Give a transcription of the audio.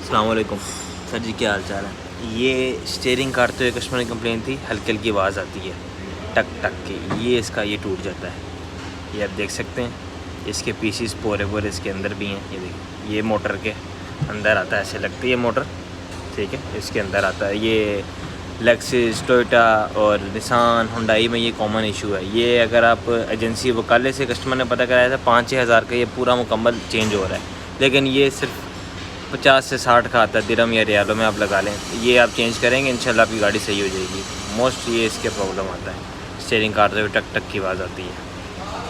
अस्सलाम वालेकुम सर जी, क्या हाल चाल है। ये स्टीयरिंग काटते हुए कस्टमर की कंप्लेन थी, हल्की हल्की आवाज़ आती है टक टक के, ये इसका ये टूट जाता है। ये आप देख सकते हैं, इसके पीसीस पूरे पूरे इसके अंदर भी हैं। ये देखिए, ये मोटर के अंदर आता है, ऐसे लगती है मोटर, ठीक है, इसके अंदर आता है। ये लेक्सिस, टोयोटा और निसान, हुंडई में ये कॉमन इशू है। ये अगर आप एजेंसी वकाले से कस्टमर ने पता कराया था 5-6 हज़ार का ये पूरा मुकम्मल चेंज हो रहा है, लेकिन ये सिर्फ 50 से 60 का आता है, दिरहम या रियालों में आप लगा लें। ये आप चेंज करेंगे, इंशाल्लाह आपकी गाड़ी सही हो जाएगी। मोस्ट ये इसके प्रॉब्लम आता है, स्टीयरिंग काटते हुए टक टक की आवाज़ आती है।